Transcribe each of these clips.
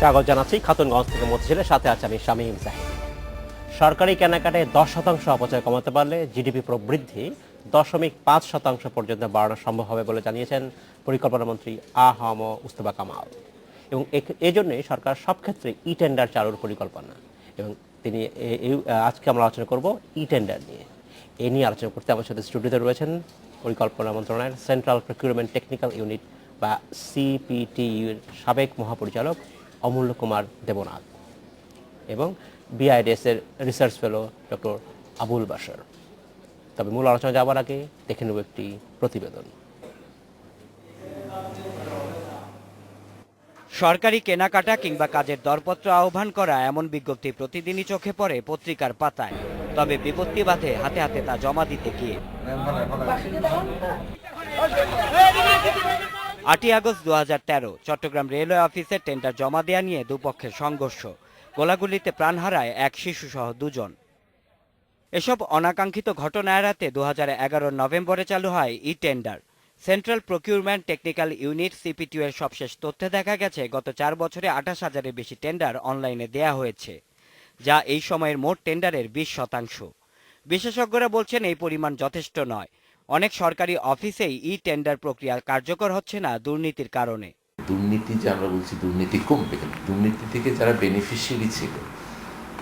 স্বাগত জানাচ্ছি খাতুনগঞ্জ থেকে মতিঝিলের সাথে আছে আমি শামীম জাহিদ। সরকারি কেনাকাটায় 10% অপচয় কমাতে পারলে জিডিপি প্রবৃদ্ধি 0.5% পর্যন্ত বাড়ানো সম্ভব হবে বলে জানিয়েছেন পরিকল্পনা মন্ত্রী আ.হ.ম মুস্তফা কামাল। এবং এজন্যই সরকার সব ক্ষেত্রে ই টেন্ডার চালুর পরিকল্পনা। এবং তিনি আজকে আমরা আলোচনা করব ই টেন্ডার নিয়ে। এ নিয়ে আলোচনা করতে আমার সাথে স্টুডিওতে রয়েছেন পরিকল্পনা মন্ত্রণালয়ের সেন্ট্রাল প্রকিউরমেন্ট টেকনিক্যাল ইউনিট বা সিপিটিইউর সাবেক মহাপরিচালক অমূল্য কুমার দেবনাথ এবং বিআইডিএস এর research fellow doctor Abul Bashar. তবে মূল আলোচনা যাওয়ার আগে দেখে নেব একটি প্রতিবেদন। সরকারি কেনাকাটা কিংবা কাজের দরপত্র আহ্বান করা এমন বিজ্ঞপ্তি প্রতিদিনই চোখে পড়ে পত্রিকার পাতায়। তবে বিপত্তি বাধে হাতে হাতে তা জমা দিতে গিয়ে। 8ই আগস্ট 2013 চট্টগ্রাম রেলওয়ে অফিসে টেন্ডার জমা দেয়া নিয়ে দুপক্ষের সংঘর্ষ। গোলাগুলিতে প্রাণ হারায় এক শিশুসহ দুজন। এসব অনাকাঙ্ক্ষিত ঘটনা এড়াতে 2011 নভেম্বরে চালু হয় e tender. Central procurement technical unit CPTU এর সবশেষ তথ্যে দেখা গেছে গত 4 বছরে 28,000-এর বেশি টেন্ডার অনলাইনে দেয়া হয়েছে, যা এই সময়ের মোট টেন্ডারের 20%। বিশেষজ্ঞরা বলছেন এই পরিমাণ যথেষ্ট নয়। অনেক সরকারি অফিসেই ই টেন্ডার প্রক্রিয়া কার্যকর হচ্ছে না দুর্নীতির কারণে। দুর্নীতি যে আমরা বলছি দুর্নীতি কমবে, দুর্নীতি থেকে যারা বেনিফিশিয়ারি ছিল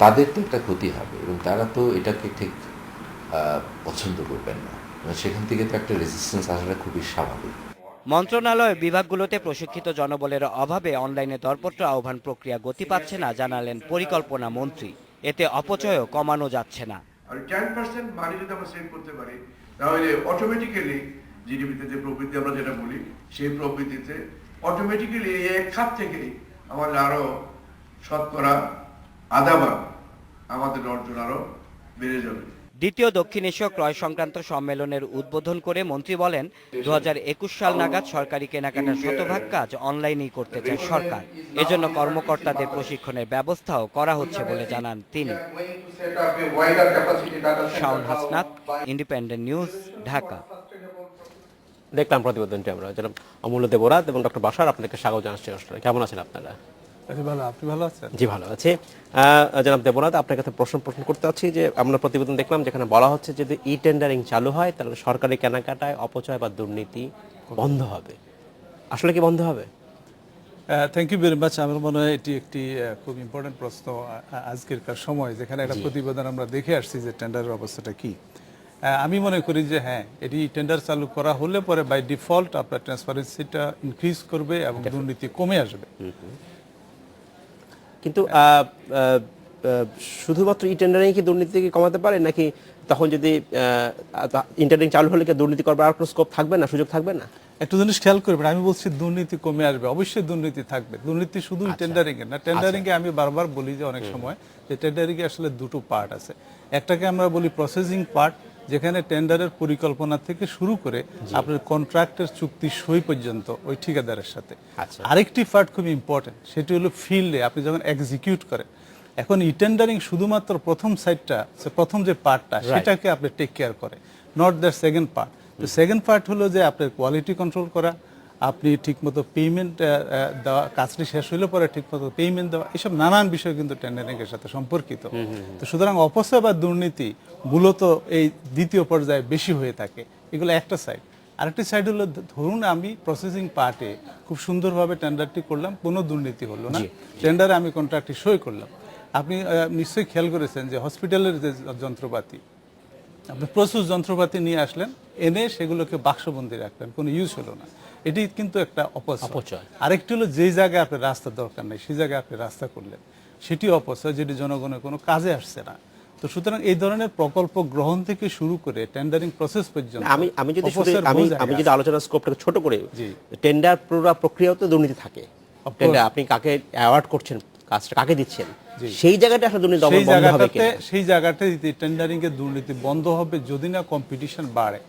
তাদের তো একটা ক্ষতি হবে এবং তারা তো এটাকে ঠিক পছন্দ করবেন না। সেখান থেকে তো একটা রেজিস্ট্যান্স আসাটা খুবই স্বাভাবিক। মন্ত্রণালয় বিভাগগুলোতে প্রশিক্ষিত জনবলের অভাবে অনলাইনে দরপত্র আহ্বান প্রক্রিয়া গতি পাচ্ছে না জানালেন পরিকল্পনা মন্ত্রী। এতে অপচয়ও কমানো যাচ্ছে না। আর 10% মানি যদি আমরা সেভ করতে পারি তাহলে অটোমেটিক্যালি জিডিপিতে যে প্রবৃদ্ধি আমরা যেটা বলি সেই প্রবৃদ্ধিতে অটোমেটিক্যালি এই এক খাত থেকে আমাদের আরো শতকরা আধা ভাগ আমাদের অর্জন আরো বেড়ে যাবে। দ্বিতীয় দক্ষিণ এশীয় ক্রয় সংক্রান্ত সম্মেলনের উদ্বোধন করে মন্ত্রী বলেন, 2021 সাল নাগাদ সরকারি কেনাকাটার শতভাগ কাজ অনলাইনেই করতে চায় সরকার। এজন্য কর্মকর্তাদের প্রশিক্ষণের ব্যবস্থাও করা হচ্ছে বলে জানান তিনি। Shaon Hasnat, independent news, Dhaka. দেখলাম প্রতিবেদনটি আমরা জনাব অমূল্য দেবনাথ এবং ডক্টর বাশার, আপনাকে স্বাগত জানাচ্ছি। কেমন আছেন আপনারা? আপনি ভালো আছেন? জি ভালো আছি। জনাব দেবনাথ, আপনার কাছে প্রশ্ন করতে চাচ্ছি যে আমরা প্রতিবেদন দেখলাম যেখানে বলা হচ্ছে যদি ই টেন্ডারিং চালু হয় তাহলে সরকারি কেনাকাটায় অপচয় বা দুর্নীতি বন্ধ হবে। আসলে কি বন্ধ হবে? Thank you very much. আমার মনে হয় এটি একটি খুব ইম্পর্টেন্ট প্রশ্ন আজকেরকার সময়, যেখানে একটা প্রতিবেদন আমরা দেখে আসছি যে টেন্ডারের অবস্থাটা কি। আমি মনে করি যে হ্যাঁ, এটি টেন্ডার চালু করা হলে পরে বাই ডিফল্ট আপনার ট্রান্সপারেন্সিটা ইনক্রিজ করবে এবং দুর্নীতি কমে আসবে। কিন্তু শুধুমাত্র ই টেন্ডারিং কি দুর্নীতি কমাতে পারে, নাকি তখন যদি টেন্ডারিং চালু হলে কি দুর্নীতি করবার আর কোনো স্কোপ থাকবে না, সুযোগ থাকবে না? একটু জিনিস খেয়াল করবেন, আমি বলছি দুর্নীতি কমে আসবে, অবশ্যই দুর্নীতি থাকবে। দুর্নীতি শুধু টেন্ডারিং এর না। টেন্ডারিং এ আমি বারবার বলি যে অনেক সময় যে টেন্ডারিং এ আসলে দুটো পার্ট আছে। একটাকে আমরা বলি প্রসেসিং পার্ট, যেখানে টেন্ডারের পরিকল্পনা থেকে শুরু করে আপনার কন্ট্রাক্টের চুক্তি সই পর্যন্ত ওই ঠিকাদারের সাথে। আরেকটি পার্ট খুব ইম্পর্টেন্ট, সেটি হলো ফিল্ডে আপনি যখন এক্সিকিউট করেন। এখন ই টেন্ডারিং শুধুমাত্র প্রথম সাইডটা, প্রথম যে পার্টটা সেটাকে আপনি টেক কেয়ার করে, নট দ্য সেকেন্ড পার্ট। তো সেকেন্ড পার্ট হলো যে আপনার কোয়ালিটি কন্ট্রোল করা, আপনি ঠিকমতো পেমেন্ট দেওয়া, কাজটি শেষ হইলে পরে ঠিকমতো পেমেন্ট দেওয়া, এসব নানান বিষয় কিন্তু টেন্ডারিং এর সাথে সম্পর্কিত। তো সুতরাং অপচয় বা দুর্নীতি মূলত এই দ্বিতীয় পর্যায়ে বেশি হয়ে থাকে। এগুলো একটা সাইড। আরেকটি সাইড হলো, ধরুন আমি প্রসেসিং পার্টে খুব সুন্দরভাবে টেন্ডারটি করলাম, কোনো দুর্নীতি হলো না, টেন্ডারে আমি কন্ট্রাক্টটি সই করলাম। আপনি নিশ্চয়ই খেয়াল করেছেন যে হসপিটালের যে যন্ত্রপাতি, আপনি প্রচুর যন্ত্রপাতি নিয়ে আসলেন, এনে সেগুলোকে বাক্সবন্দি রাখলেন, কোনো ইউজ হলো না, এটি কিন্তু একটা অপচয়। আরেকটি হলো যেই জায়গায় আপনার রাস্তা দরকার নেই সেই জায়গায় আপনি রাস্তা করলেন, সেটি অপচয়, যেটি জনগণের কোনো কাজে আসছে না। তো সুতরাং এই ধরনের প্রকল্প গ্রহণ থেকে শুরু করে টেন্ডারিং প্রসেস পর্যন্ত আমি যদি আলোচনার স্কোপটাকে ছোট করে, টেন্ডার পুরো প্রক্রিয়াতে দুর্নীতি থাকে। টেন্ডার আপনি কাকে অ্যাওয়ার্ড করছেন, কাজটা কাকে দিচ্ছেন, সেই জায়গাটা আসলে দুর্নীতি বন্ধ হবে কিনা? সেই জায়গাটায় টেন্ডারিং এর দুর্নীতি বন্ধ হবে যদি না কম্পিটিশন বাড়ে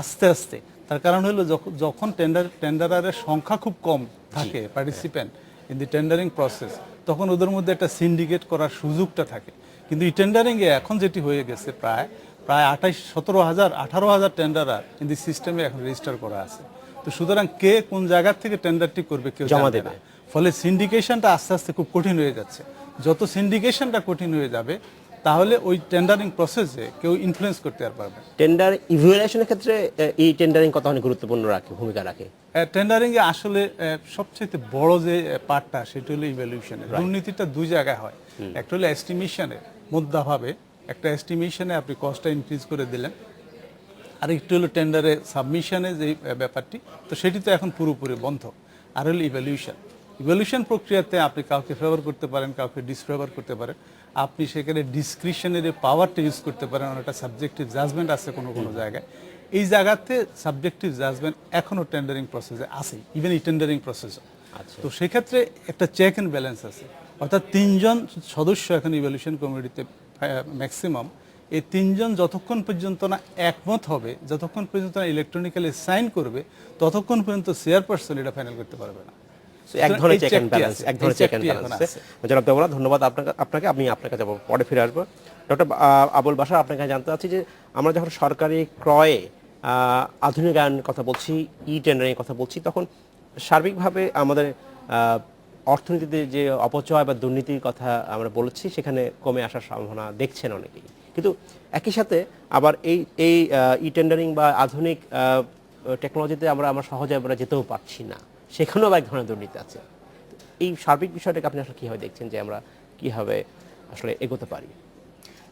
আস্তে আস্তে। তার কারণ হলো যখন টেন্ডারের সংখ্যা খুব কম থাকে, participant in the tendering process, তখন ওদের মধ্যে একটা সিন্ডিকেট করার সুযোগটা থাকে। কিন্তু এই টেন্ডারিং এ এখন যেটি হয়ে গেছে, প্রায় 18,000 টেন্ডারার ইন দি সিস্টেমে এখন রেজিস্টার করা আছে। তো সুতরাং কে কোন জায়গা থেকে টেন্ডারটি করবে কেউ জমা দেবে। ফলে সিন্ডিকেশনটা আস্তে আস্তে খুব কঠিন হয়ে যাচ্ছে। যত সিন্ডিকেশনটা কঠিন হয়ে যাবে তাহলে ওই টেন্ডারিং প্রসেসে কেউ ইনফ্লুয়েন্স করতে আর পারবে না। টেন্ডার ইভ্যালুয়েশনের ক্ষেত্রে এই টেন্ডারিং কতখানি গুরুত্বপূর্ণ ভূমিকা রাখে? টেন্ডারিং এ আসলে সবচেয়ে বড় যে পার্টটা সেটা হলো ইভ্যালুয়েশনে। দুর্নীতিটা দুই জায়গায় হয়, একটা হলো এস্টিমেশনে, মুদ্রাভাবে একটা এস্টিমেশনে আপনি কস্টটা ইনক্রিজ করে দিলেন, আর একটু হলো টেন্ডারে সাবমিশনে যে ব্যাপারটি, তো সেটি তো এখন পুরোপুরি বন্ধ। আর হলো ইভ্যালুয়েশন প্রক্রিয়াতে আপনি কাউকে ফেভার করতে পারেন, কাউকে ডিসফেভার করতে পারেন, আপনি সেখানে ডিসক্রিশনারি পাওয়ারটা ইউজ করতে পারেন, একটা সাবজেক্টিভ জাজমেন্ট আছে কোনো কোনো জায়গায়। এই জায়গাতে সাবজেক্টিভ জাজমেন্ট এখনও টেন্ডারিং প্রসেসে আছে, ইভেন এই টেন্ডারিং প্রসেসও। তো সেক্ষেত্রে একটা চেক অ্যান্ড ব্যালেন্স আছে, অর্থাৎ 3 জন সদস্য এখন ইভ্যালুয়েশন কমিটিতে ম্যাক্সিমাম। এই 3 জন যতক্ষণ পর্যন্ত না একমত হবে, যতক্ষণ পর্যন্ত না ইলেকট্রনিক্যালি সাইন করবে, ততক্ষণ পর্যন্ত চেয়ারপারসন এটা ফাইনাল করতে পারবে না। এক ধরনের চেক অ্যান্ড ব্যালেন্স, এক ধরনের চেক অ্যান্ড ব্যালেন্স। জনাব দেওয়ান, ধন্যবাদ আপনাকে। আমি আপনার কাছে পরে ফিরে আসবো। ডক্টর আবুল বাশার, আপনার কাছে জানতে চাচ্ছি যে আমরা যখন সরকারি ক্রয়ে আধুনিকায়নের কথা বলছি, ই টেন্ডারিং কথা বলছি, তখন সার্বিকভাবে আমাদের অর্থনীতিতে যে অপচয় বা দুর্নীতির কথা আমরা বলেছি সেখানে কমে আসার সম্ভাবনা দেখছেন অনেকেই, কিন্তু একই সাথে আবার এই ই টেন্ডারিং বা আধুনিক টেকনোলজিতে আমরা সহজে আমরা যেতেও পারছি না, সেখানেও এক ধরনের দুর্নীতি আছে। এই সার্বিক বিষয়টাকে আপনি আসলে কীভাবে দেখছেন যে আমরা কীভাবে আসলে এগোতে পারি?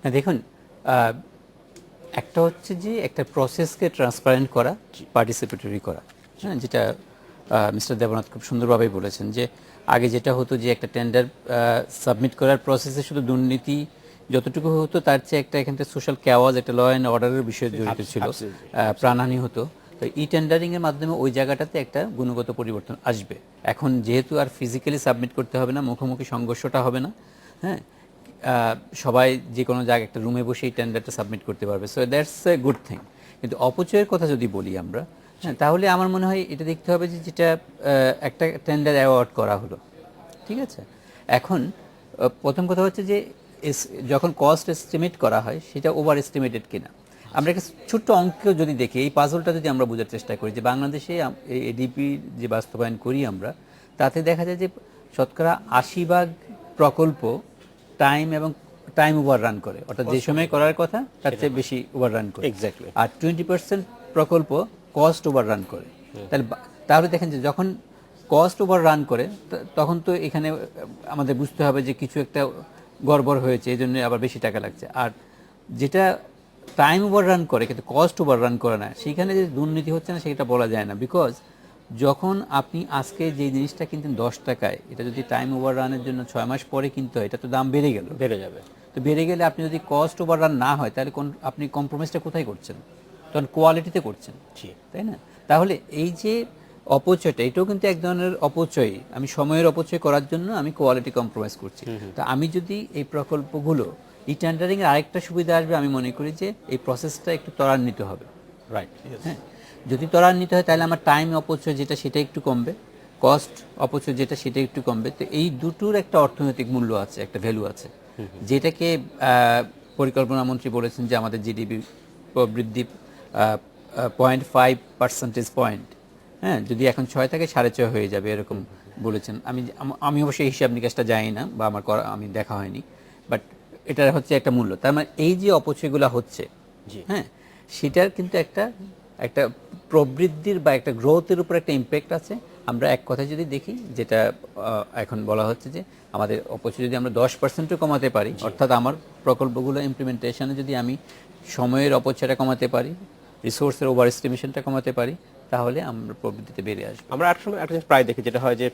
না দেখুন, একটা হচ্ছে যে একটা প্রসেসকে ট্রান্সপারেন্ট করা, পার্টিসিপেটরি করা, হ্যাঁ, যেটা মিস্টার দেবনাথ খুব সুন্দরভাবেই বলেছেন যে আগে যেটা হতো যে একটা টেন্ডার সাবমিট করার প্রসেসে শুধু দুর্নীতি যতটুকু হতো তার চেয়ে একটা এখান থেকে সোশ্যাল ক্যাওয়াজ, একটা ল অ্যান্ড অর্ডারের বিষয় জড়িত ছিল, প্রাণহানি হতো। তো ই টেন্ডারিং এর মাধ্যমে ওই জায়গাটাতে একটা গুণগত পরিবর্তন আসবে। এখন যেহেতু আর ফিজিক্যালি সাবমিট করতে হবে না, মুখোমুখি সংঘর্ষটা হবে না, হ্যাঁ, সবাই যে কোনো জায়গায় একটা রুমে বসে এই টেন্ডারটা সাবমিট করতে পারবে, so that's a good thing. কিন্তু অপচয়ের কথা যদি বলি আমরা, হ্যাঁ, তাহলে আমার মনে হয় এটা দেখতে হবে যে যেটা একটা টেন্ডার অ্যাওয়ার্ড করা হলো, ঠিক আছে, এখন প্রথম কথা হচ্ছে যে যখন কস্ট এস্টিমেট করা হয় সেটা ওভার এস্টিমেটেড কিনা। আমরা একটা ছোট্ট অঙ্ক যদি দেখি, এই পাজলটা যদি আমরা বোঝার চেষ্টা করি যে বাংলাদেশে এই এডিপি যে বাস্তবায়ন করি আমরা, তাতে দেখা যায় যে শতকরা 80% প্রকল্প টাইম ওভার রান করে, অর্থাৎ যে সময় করার কথা তার চেয়ে বেশি ওভার রান করে, এক্স্যাক্টলি। আর 20% প্রকল্প কস্ট ওভার রান করে। তাহলে দেখেন যে যখন কস্ট ওভার রান করে তখন তো এখানে আমাদের বুঝতে হবে যে কিছু একটা গড়বড় হয়েছে, এই জন্য আবার বেশি টাকা লাগছে। আর যেটা টাইম ওভার রান করে কিন্তু কস্ট ওভার রান করে না, সেইখানে যে দুর্নীতি হচ্ছে না সেটা বলা যায় না। বিকজ যখন আপনি আজকে যে জিনিসটা কিনতেন 10 টাকায়, এটা যদি টাইম ওভার রানের জন্য 6 মাস পরে কিনতে হয়, এটা তো দাম বেড়ে যাবে। তো বেড়ে গেলে আপনি যদি কস্ট ওভার রান না হয় তাহলে আপনি কম্প্রোমাইজটা কোথায় করছেন? তখন কোয়ালিটিতে করছেন, তাই না? তাহলে এই যে অপচয়টা, এটাও কিন্তু এক ধরনের অপচয়। আমি সময়ের অপচয় করার জন্য আমি কোয়ালিটি কম্প্রোমাইজ করছি। তো আমি যদি এই প্রকল্পগুলো, ই টেন্ডারিং এর আরেকটা সুবিধা আসবে, আমি মনে করি যে এই প্রসেসটা একটু ত্বরান্বিত হবে, রাইট? হ্যাঁ, যদি ত্বরান্বিত হয় তাহলে আমার টাইম অপচয় যেটা সেটা একটু কমবে, কস্ট অপচয় যেটা সেটা একটু কমবে। তো এই দুটোর একটা অর্থনৈতিক মূল্য আছে, একটা ভ্যালু আছে, যেটাকে পরিকল্পনা মন্ত্রী বলেছেন যে আমাদের জিডিপি প্রবৃদ্ধি 0.5% পয়েন্ট, হ্যাঁ, যদি এখন 6 থাকে 6.5 হয়ে যাবে এরকম বলেছেন। আমি অবশ্যই হিসাব নিকাশটা জানি না বা আমি দেখা হয়নি, বাট এটা হচ্ছে একটা মূল্য। তার মানে এই যে অপচয়গুলো হচ্ছে, হ্যাঁ, সেটার কিন্তু একটা প্রবৃদ্ধির বা একটা গ্রোথের উপর একটা ইম্প্যাক্ট আছে। আমরা এক কথা যদি দেখি, যেটা এখন বলা হচ্ছে যে আমাদের অপচয় যদি আমরা 10%ও কমাতে পারি, অর্থাৎ আমার প্রকল্পগুলো ইমপ্লিমেন্টেশনে যদি আমি সময়ের অপচয়টা কমাতে পারি, রিসোর্সের ওভার এস্টিমেশনটা কমাতে পারি, তাহলে আমরা প্রবৃদ্ধিতে বেড়ে আসবো। আমরা একসময় একটা জিনিস প্রায় দেখি, যেটা হয় যে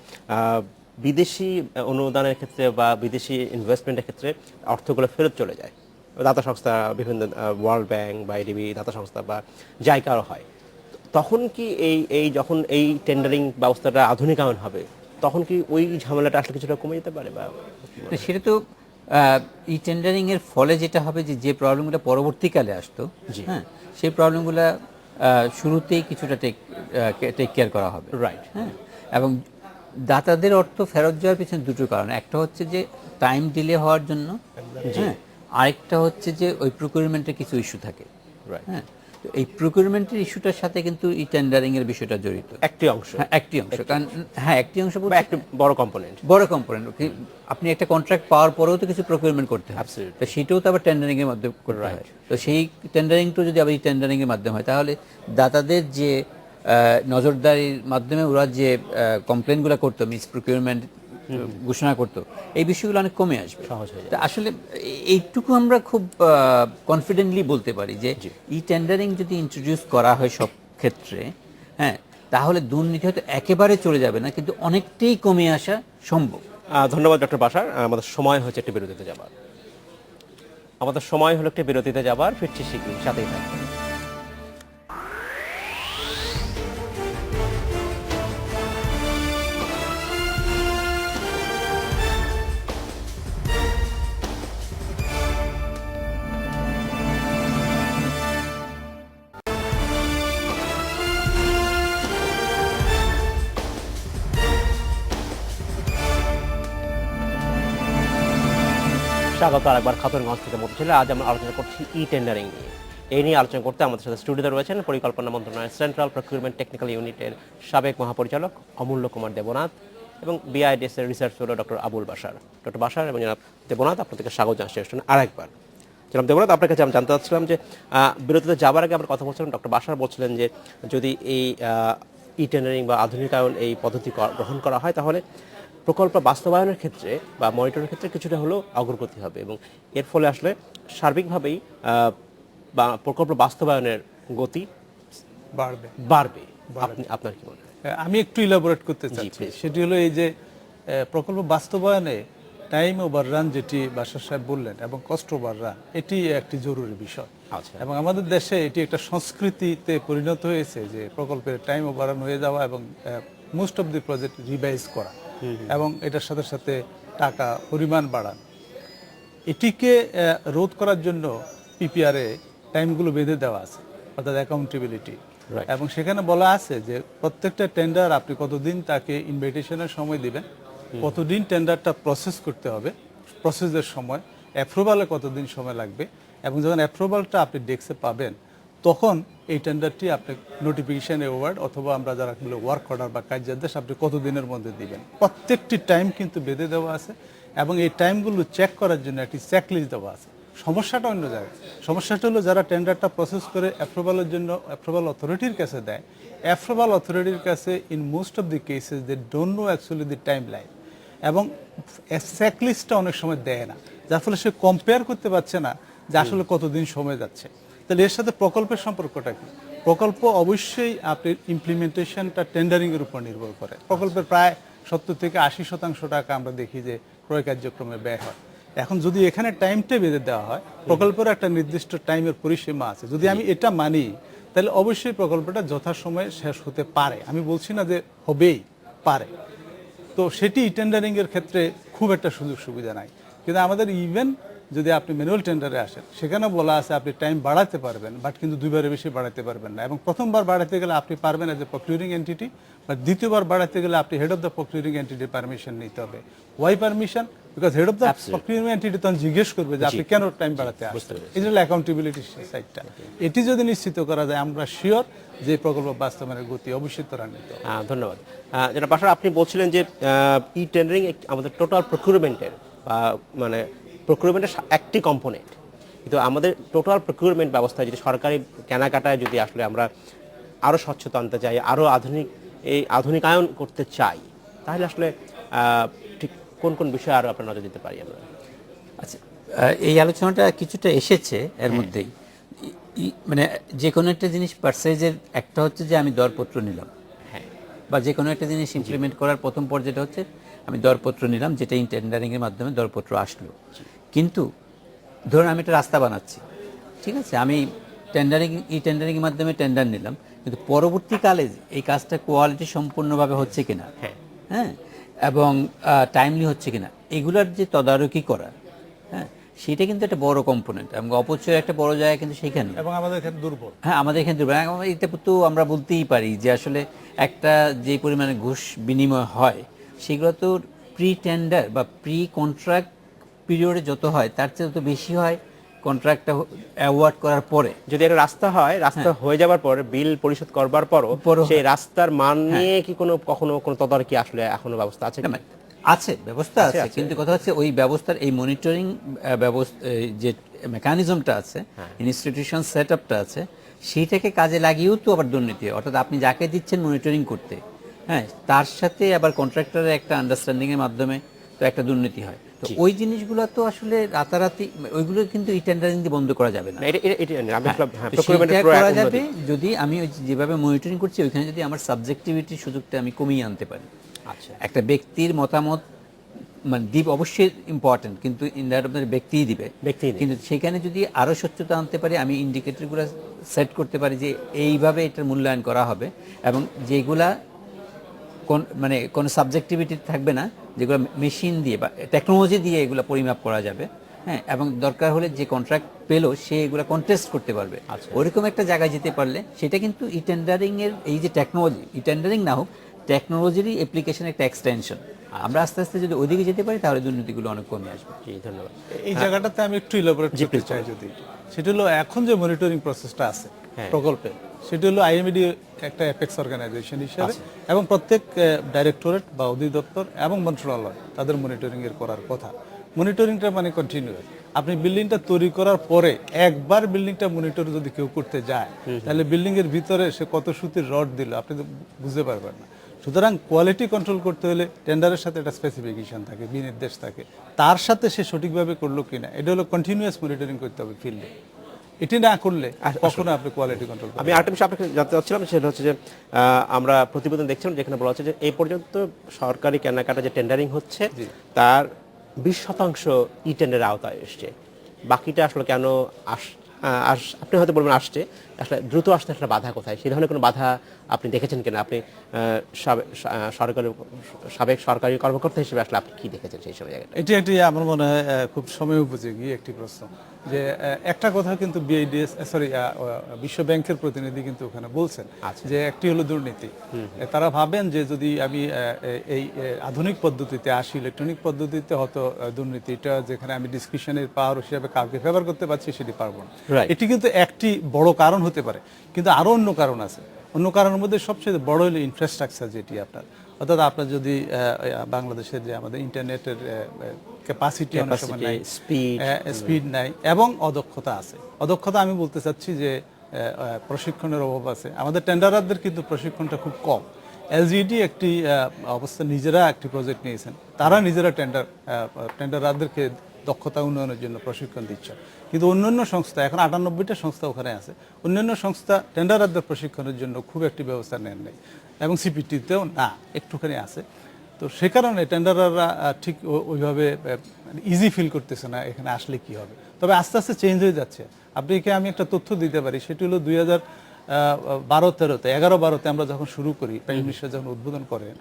বিদেশি অনুদানের ক্ষেত্রে বা বিদেশি ইনভেস্টমেন্টের ক্ষেত্রে অর্থগুলো ফেরত চলে যায়। দাতা সংস্থা, বিভিন্ন ওয়ার্ল্ড ব্যাংক বা এডিবি দাতা সংস্থা বা জাইকারও হয়। তখন কি এই যখন এই টেন্ডারিং ব্যবস্থাটা আধুনিকায়ন হবে, তখন কি ওই ঝামেলাটা আসলে কিছুটা কমে যেতে পারে? বা সেটা তো ই টেন্ডারিং এর ফলে যেটা হবে যে প্রবলেমগুলো পরবর্তীকালে আসতো, হ্যাঁ, সেই প্রবলেমগুলো শুরুতেই কিছুটা টেক কেয়ার করা হবে, রাইট? হ্যাঁ, এবং দাতাদের অর্থ ফেরত যাওয়ার পিছনে দুটো কারণ, একটা হচ্ছে যে টাইম ডিলে হওয়ার জন্য, হ্যাঁ, আরেকটা হচ্ছে যে ওই প্রকিউরমেন্টের কিছু ইস্যু থাকে, হ্যাঁ। তো এই প্রকিউরমেন্টের ইস্যুটার সাথে কিন্তু এই টেন্ডারিং এর বিষয়টা জড়িত। একটি অংশ হ্যাঁ, একটি অংশ, কারণ হ্যাঁ একটি অংশ বা একটি বড় কম্পোনেন্ট। বড় কম্পোনেন্ট। আপনি একটা কন্ট্রাক্ট পাওয়ার পরেও তো কিছু প্রকিউরমেন্ট করতে হয়, Absolutely. তো সেটাও তো আবার টেন্ডারিং এর মাধ্যমে করতে হয়। তো সেই টেন্ডারিংটা যদি আবার এই টেন্ডারিং এর মাধ্যমে হয়, তাহলে দাতাদের যে নজরদারির মাধ্যমে ওরা যে কমপ্লেনগুলো করতো, মিস প্রকিউরমেন্ট ঘোষণা করতো, এই বিষয়গুলো অনেক কমে আসবে, সহজ হয়ে তা আসলে এইটুকু আমরা খুব কনফিডেন্টলি বলতে পারি যে ই টেন্ডারিং যদি ইন্ট্রোডিউস করা হয় সব ক্ষেত্রে, হ্যাঁ, তাহলে দুর্নীতি হয়তো একেবারে চলে যাবে না, কিন্তু অনেকটাই কমে আসা সম্ভব। ধন্যবাদ ডক্টর বাশার। আমাদের সময় হচ্ছে একটি বিরতিতে যাবার। আমাদের সময় হলো একটি বিরতিতে যাবার, ফিরছি শীঘ্রই, সাথেই থাকবেন। স্বাগত আরেকবার খাতুনগঞ্জ থেকে মতিঝিলে। আজ আমরা আলোচনা করছি ই টেন্ডারিং নিয়ে। এই নিয়ে আলোচনা করতে আমাদের সাথে স্টুডিওতে রয়েছেন পরিকল্পনা মন্ত্রণালয়ের সেন্ট্রাল প্রকিউরমেন্ট টেকনিক্যাল ইউনিটের সাবেক মহাপরিচালক অমূল্য কুমার দেবনাথ এবং বিআইডিএস এর research fellow doctor Abul Bashar. Doctor Bashar এবং জনাব দেবনাথ, আপনাদেরকে স্বাগত জানাচ্ছি আরেকবার। জনাব দেবনাথ, আপনার কাছে আমি জানতে চাচ্ছিলাম যে বিরতিতে যাবার আগে আমরা কথা বলছিলাম, ডক্টর বাশার বলছিলেন যে যদি এই ই টেন্ডারিং বা আধুনিকায়ন এই পদ্ধতি গ্রহণ করা হয়, তাহলে প্রকল্প বাস্তবায়নের ক্ষেত্রে বা মনিটরের ক্ষেত্রে কিছুটা হলেও অগ্রগতি হবে এবং এর ফলে আসলে সার্বিকভাবেই বা প্রকল্প বাস্তবায়নের গতি বাড়বে। আপনার কি মনে হয়? আমি একটু ইলাবোরেট করতে চাচ্ছি, please. সেটি হলো এই যে প্রকল্প বাস্তবায়নে টাইম ওভাররান যেটি বাশার সাহেব বললেন এবং কস্ট ওভাররান, এটি একটি জরুরি বিষয়। আচ্ছা। এবং আমাদের দেশে এটি একটা সংস্কৃতিতে পরিণত হয়েছে যে প্রকল্পের টাইম ওভাররান হয়ে যাওয়া এবং most of the project revise করা এবং এটার সাথে সাথে টাকা পরিমাণ বাড়ানো। এটিকে রোধ করার জন্য পিপিআরে টাইমগুলো বেঁধে দেওয়া আছে, অর্থাৎ অ্যাকাউন্টেবিলিটি, এবং সেখানে বলা আছে যে প্রত্যেকটা টেন্ডার আপনি কতদিন তাকে ইনভাইটেশনের সময় দিবেন, কতদিন টেন্ডারটা প্রসেস করতে হবে, প্রসেসের সময়, অ্যাপ্রুভালে কতদিন সময় লাগবে, এবং যখন অ্যাপ্রুভালটা আপনি ডেস্কে পাবেন তখন এই টেন্ডারটি আপনি নোটিফিকেশন অ্যাওয়ার্ড অথবা আমরা যারা ওয়ার্ক অর্ডার বা কার্যাদেশ আপনি কতদিনের মধ্যে দিবেন। প্রত্যেকটি টাইম কিন্তু বেঁধে দেওয়া আছে এবং এই টাইমগুলো চেক করার জন্য একটি চেকলিস্ট দেওয়া আছে। সমস্যাটা অন্য জায়গায়। সমস্যাটা হলো যারা টেন্ডারটা প্রসেস করে অ্যাপ্রুভালের জন্য অ্যাপ্রুভাল অথরিটির কাছে দেয়, অ্যাপ্রুভাল অথরিটির কাছে in most of the cases they don't know actually the timeline, এবং চেকলিস্টটা অনেক সময় দেয় না, যার ফলে সে কম্পেয়ার করতে পারছে না যে আসলে কতদিন সময় যাচ্ছে। তাহলে এর সাথে প্রকল্পের সম্পর্কটা কি? প্রকল্প অবশ্যই আপনার ইমপ্লিমেন্টেশনটা টেন্ডারিংয়ের উপর নির্ভর করে। প্রকল্পের প্রায় 70 থেকে 80% টাকা আমরা দেখি যে ক্রয় কার্যক্রমে ব্যয় হয়। এখন যদি এখানে টাইমটা বেঁধে দেওয়া হয়, প্রকল্পের একটা নির্দিষ্ট টাইমের পরিসীমা আছে, যদি আমি এটা মানি তাহলে অবশ্যই প্রকল্পটা যথাসময়ে শেষ হতে পারে। আমি বলছি না যে হবেই, পারে। তো সেটি টেন্ডারিংয়ের ক্ষেত্রে খুব একটা সুযোগ সুবিধা নাই। কিন্তু আমাদের ইভেন যদি আপনি ম্যানুয়াল টেন্ডারে আসেন, সেখানে বলা আছে আপনি টাইম বাড়াতে পারবেন, বাট কিন্তু দুইবারের বেশি বাড়াতে পারবেন না। এবং প্রথমবার বাড়াতে গেলে আপনি পারবেন এজ এ প্রকিউরিং এন্টিটি, বা দ্বিতীয়বার বাড়াতে গেলে আপনি হেড অফ দ্য প্রকিউরিং এন্টিটির পারমিশন নিতে হবে। Why permission? Because head of the procuring entity তখন জিজ্ঞেস করবে যে আপনি কেন টাইম বাড়াতে আসছেন। এই জন্য অ্যাকাউন্টেবিলিটি সাইডটা, এটি যদি নিশ্চিত করা যায়, আমরা শিওর যে প্রকল্প বাস্তবায়নের গতি অবশ্যই ত্বরান্বিত হবে। ধন্যবাদ। যেটা বাশার, আপনি বলছিলেন যে ই টেন্ডারিং আমাদের টোটাল প্রকিউরমেন্টের মানে প্রকিউরমেন্টের একটি কম্পোনেন্ট, কিন্তু আমাদের টোটাল প্রকিউরমেন্ট ব্যবস্থায় যদি সরকারি কেনাকাটায় যদি আসলে আমরা আরও স্বচ্ছতা আনতে চাই, আরও আধুনিকায়ন করতে চাই, তাহলে আসলে ঠিক কোন কোন বিষয়ে আরও আপনার নজর দিতে পারি আমরা? আচ্ছা, এই আলোচনাটা কিছুটা এসেছে এর মধ্যেই। মানে যে কোনো একটা জিনিস পারচেজের একটা হচ্ছে যে আমি দরপত্র নিলাম, হ্যাঁ, বা যে কোনো একটা জিনিস ইমপ্লিমেন্ট করার প্রথম পর্যায়টা হচ্ছে আমি দরপত্র নিলাম, যেটা টেন্ডারিংয়ের মাধ্যমে দরপত্র আসলো। কিন্তু ধরুন আমি একটা রাস্তা বানাচ্ছি, ঠিক আছে, আমি টেন্ডারিংয়ের মাধ্যমে টেন্ডার নিলাম, কিন্তু পরবর্তীকালে এই কাজটা কোয়ালিটি সম্পূর্ণভাবে হচ্ছে কিনা, হ্যাঁ, এবং টাইমলি হচ্ছে কিনা, এগুলার যে তদারকি করা, হ্যাঁ, সেটা কিন্তু একটা বড় কম্পোনেন্ট এবং অপচয়ের একটা বড় জায়গা কিন্তু সেখানে, এবং আমাদের এখানে দুর্বল। হ্যাঁ, আমাদের এখানে দুর্বল। এটা তো আমরা বলতেই পারি যে আসলে একটা যে পরিমাণে ঘুষ বিনিময় হয়, সেগুলো তো প্রি টেন্ডার বা প্রি কন্ট্রাক্ট পিরিয়ডে যত হয় তার চেয়ে তত বেশি হয় কন্ট্রাক্টটা অ্যাওয়ার্ড করার পরে যদি একটা রাস্তা হয়, রাস্তা হয়ে যাওয়ার পর বিল পরিশোধ করবার পরও পরও- সেই রাস্তার মান নিয়ে কি কখনো কোনো তদারকি আসলে এখনো ব্যবস্থা আছে কি? আছে, ব্যবস্থা আছে, কিন্তু কথা হচ্ছে ওই ব্যবস্থার এই মনিটরিং ব্যবস্থা যে মেকানিজমটা আছে, ইনস্টিটিউশন সেট আপটা আছে, সেইটাকে কাজে লাগিয়েও তো আবার দুর্নীতি হয়। অর্থাৎ আপনি যাকে দিচ্ছেন মনিটরিং করতে, হ্যাঁ, তার সাথে আবার কন্ট্রাক্টরের একটা আন্ডারস্ট্যান্ডিং এর মাধ্যমে তো একটা দুর্নীতি হয়। তো ওই জিনিসগুলো তো আসলে রাতারাতি ওইগুলো কিন্তু ই টেন্ডারিং দিয়ে বন্ধ করা যাবে না। না, এটা আমি আসলে তো সেইটা করা যাবে যদি আমি ওই যেভাবে মনিটরিং করছি ওইখানে যদি আমার সাবজেক্টিভিটির সুযোগটা আমি কমিয়ে আনতে পারি। আচ্ছা, একটা ব্যক্তির মতামত মানে দ্বীপ অবশ্যই ইম্পর্টেন্ট, কিন্তু ইন্ডিয়ার ব্যক্তিই দিবে, কিন্তু সেখানে যদি আরো স্বচ্ছতা আনতে পারি, আমি ইন্ডিকেটরগুলো সেট করতে পারি যে এইভাবে এটার মূল্যায়ন করা হবে, এবং যেগুলা মানে কোনো সাবজেক্টিভিটি থাকবে না, যেগুলো মেশিন দিয়ে বা টেকনোলজি দিয়ে এগুলো পরিমাপ করা যাবে, হ্যাঁ, এবং দরকার হলে যে কন্ট্রাক্ট পেলো সে এগুলো কন্টেস্ট করতে পারবে। ওরকম একটা জায়গায় যেতে পারলে সেটা কিন্তু ই টেন্ডারিং এর এই যে টেকনোলজি, ই টেন্ডারিং না হোক, টেকনোলজিরই অ্যাপ্লিকেশন একটা এক্সটেনশন। আমরা আস্তে আস্তে যদি ওইদিকে যেতে পারি তাহলে দুর্নীতিগুলো অনেক কমে আসবে। জি, ধন্যবাদ। এই জায়গাটাতে আমি একটু ইলাবোরেট করতে চাই যদি, সেটা হলো এখন যে মনিটরিং প্রসেসটা আছে প্রকল্পে, সেটা হলো আইএমডি একটা অ্যাপেক্স অর্গানাইজেশন হিসেবে, এবং প্রত্যেক ডাইরেক্টরেট বা অধিদপ্তর এবং মন্ত্রণালয় তাদের মনিটরিং এর করার কথা। মনিটরিংটা মানে কন্টিনিউয়াস। আপনি বিল্ডিংটা তৈরি করার পরে একবার বিল্ডিংটা মনিটর যদি কেউ করতে যায়, তাহলে বিল্ডিং এর ভিতরে সে কত সুতির রড দিল আপনি তো বুঝতে পারবেন না। সুতরাং কোয়ালিটি কন্ট্রোল করতে হলে টেন্ডারের সাথে একটা স্পেসিফিকেশন থাকে, বিনির্দেশ থাকে, তার সাথে সে সঠিকভাবে করলো কিনা, এটা হলো কন্টিনিউয়াস মনিটরিং করতে হবে ফিল্ডে। এটি না করলে কখনো আপনি কোয়ালিটি কন্ট্রোল আমি আরেকটা বিষয় আপনাকে জানতে চাচ্ছিলাম, সেটা হচ্ছে যে আমরা প্রতিবেদন দেখছিলাম যেখানে বলা হচ্ছে যে এই পর্যন্ত সরকারি কেনাকাটা যে টেন্ডারিং হচ্ছে তার 20% ই টেন্ডারের আওতায় এসছে, বাকিটা আসলে কেন আপনি হয়তো বলবেন আসছে, আসলে দ্রুত আসতে আসলে বাধা কোথায়? সেই ধরনের কোনো বাধা আপনি দেখেছেন কিনা? আপনি সাবেক সরকারি কর্মকর্তা হিসেবে আসলে আপনি কি দেখেছেন সেই সময় জায়গাটা? এটি আমার মনে হয় খুব সময় উপযোগী একটি প্রশ্ন। যে একটা কথা কিন্তু বিআইডিএস বিশ্ব ব্যাংকের প্রতিনিধি কিন্তু ওখানে বলছেন যে একটি হলো দুর্নীতি। তারা ভাবেন যে যদি আমি এই আধুনিক পদ্ধতিতে আসি, ইলেকট্রনিক পদ্ধতিতে হয়তো দুর্নীতিটা, যেখানে আমি ডিসক্রিপশনের পাওয়ার হিসাবে কাউকে ফেভার করতে পারছি, সেটি পারবো না। এটি কিন্তু একটি বড় কারণ হতে পারে, কিন্তু আরো অন্য কারণ আছে। অন্য কারণের মধ্যে সবচেয়ে বড় হলো ইনফ্রাস্ট্রাকচার, যেটি আপনার, অর্থাৎ আপনার যদি বাংলাদেশের যে আমাদের ইন্টারনেটের ক্যাপাসিটি অনেক সময় নাই, স্পিড নাই, এবং অদক্ষতা আছে। অদক্ষতা আমি বলতে চাচ্ছি যে প্রশিক্ষণের অভাব আছে। আমাদের টেন্ডারদের কিন্তু প্রশিক্ষণটা খুব কম। এলজিডি একটি অবস্থা, নিজেরা একটি প্রজেক্ট নিয়েছেন, তারা নিজেরা টেন্ডারদেরকে দক্ষতা উন্নয়নের জন্য প্রশিক্ষণ দিচ্ছে, কিন্তু অন্যান্য সংস্থা, এখন 98টা সংস্থা ওখানে আছে, অন্যান্য সংস্থা টেন্ডারদের প্রশিক্ষণের জন্য খুব একটি ব্যবস্থা নেন নাই, এবং সিপিটিতেও না, একটুখানি আছে। তো সে কারণে টেন্ডাররা ঠিক ওইভাবে ইজি ফিল করতেছে না এখানে আসলে কি হবে। তবে আস্তে আস্তে চেঞ্জ হয়ে যাচ্ছে। আপনাকে আমি একটা তথ্য দিতে পারি, সেটি হলো 2012-13-তে 11-12-তে আমরা যখন শুরু করি, প্রাইম মিনিস্টার যখন উদ্বোধন করেন,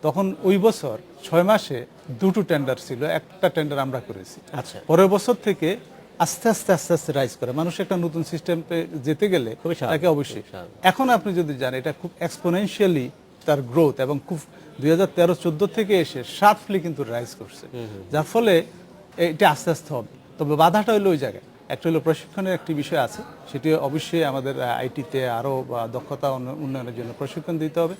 তখন ওই বছর 6 মাসে 2টো টেন্ডার ছিল, একটা টেন্ডার আমরা করেছি। পরের বছর থেকে আস্তে আস্তে রাইজ করে, মানুষ একটা নতুন সিস্টেমে যেতে গেলে তাকে অবশ্যই, এখন আপনি যদি জানেন এটা খুব এক্সপোনেনশিয়ালি তার গ্রোথ, এবং খুব 2013-14 থেকে এসে 7 কিন্তু রাইজ করছে, যার ফলে এটা আস্তে আস্তে হবে। তবে বাধাটা হলো ওই জায়গায়, একটা হলো প্রশিক্ষণের একটি বিষয় আছে, সেটি অবশ্যই আমাদের আইটিতে আরও দক্ষতা উন্নয়নের জন্য প্রশিক্ষণ দিতে হবে।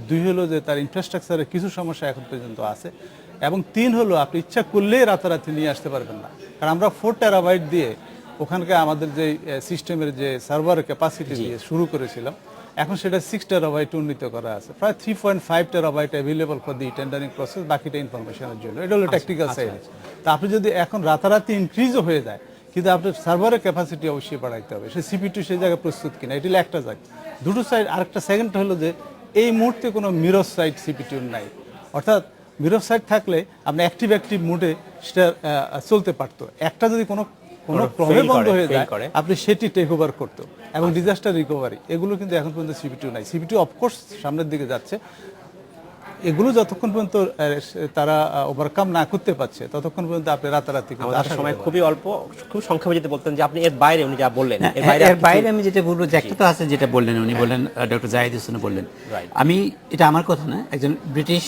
2 হলো যে তার ইনফ্রাস্ট্রাকচারে কিছু সমস্যা এখন পর্যন্ত আছে, এবং 3 হলো আপনি ইচ্ছা করলেই রাতারাতি নিয়ে আসতে পারবেন না। কারণ আমরা 4 টেরাবাইট দিয়ে ওখানকার আমাদের যে সিস্টেমের যে সার্ভারের ক্যাপাসিটি দিয়ে শুরু করেছিলাম, এখন সেটা 6 টেরাবাইট উন্নীত করা আছে, প্রায় 3.5 terabyte available for the tendering process, বাকিটা ইনফরমেশনের জন্য। এটা হলো টেকনিক্যাল সাইড। তা আপনি যদি এখন রাতারাতি ইনক্রিজও হয়ে যায়, কিন্তু আপনার সার্ভারের ক্যাপাসিটি অবশ্যই বাড়াইতে হবে, সে সিপিটু সেই জায়গায় প্রস্তুত কিনা, এটি একটা জায়গা। দুটো সাইড। আরেকটা সেকেন্ড হলো যে এই মুহূর্তে কোনো মিরর সাইট সিপিটিউর নাই, অর্থাৎ মিরর সাইট থাকলে আপনি অ্যাক্টিভ মোডে সেটা চলতে পারতো। একটা যদি কোনো ক্রমে বন্ধ হয়ে যায়, আপনি সেটি টেক ওভার করতো, এবং ডিজাস্টার রিকভারি, এগুলো কিন্তু এখন পর্যন্ত সিপিটিউ নাই। সিপিটিউ অফকোর্স সামনের দিকে যাচ্ছে, এগুলো যতক্ষণ পর্যন্ত তারা ওভারকাম না করতে পারছে ততক্ষণ পর্যন্ত আপনি রাতারাতি সময় খুবই অল্প, খুব সংক্ষেপে যদি বলতেন যে আপনি এর বাইরে উনি যা বললেন, এর বাইরে আমি যেটা বলবো যে একটা তো আছে যেটা বললেন, উনি বললেন, ডক্টর জাহিদ হোসেন বললেন, আমি এটা আমার কথা না, একজন ব্রিটিশ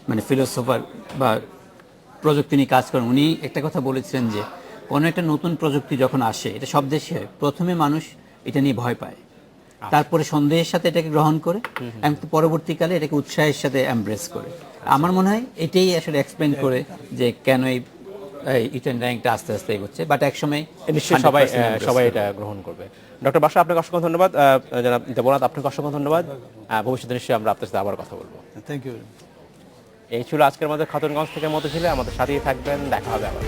মানে ফিলোসফার বা প্রযুক্তি নিয়ে কাজ করেন, উনি একটা কথা বলেছিলেন যে কোনো একটা নতুন প্রযুক্তি যখন আসে, এটা সব দেশে হয়, প্রথমে মানুষ এটা নিয়ে ভয় পায়, তারপরে সন্দেহের সাথে এটাকে গ্রহণ করে এবং পরবর্তীকালে এটাকে উৎসাহের সাথে এমব্রেস করে। আমার মনে হয় এটাই আসলে এক্সপ্লেন করে যে কেন এই টেন্ডারিংটা আস্তে আস্তে এগোচ্ছে, বাট একসময় নিশ্চয়ই সবাই এটা গ্রহণ করবে। ডক্টর বাসা, আপনাকে অসংখ্য ধন্যবাদ। জনাব দেবনাথ, আপনাকে অসংখ্য ধন্যবাদ। ভবিষ্যতে নিশ্চয়ই আমরা আপনার সাথে আবার কথা বলবো। Thank you. এই ছিল আজকের আমাদের খাতুনগঞ্জ থেকে মতিঝিলে। আমাদের সাথেই থাকবেন, দেখা হবে আবার।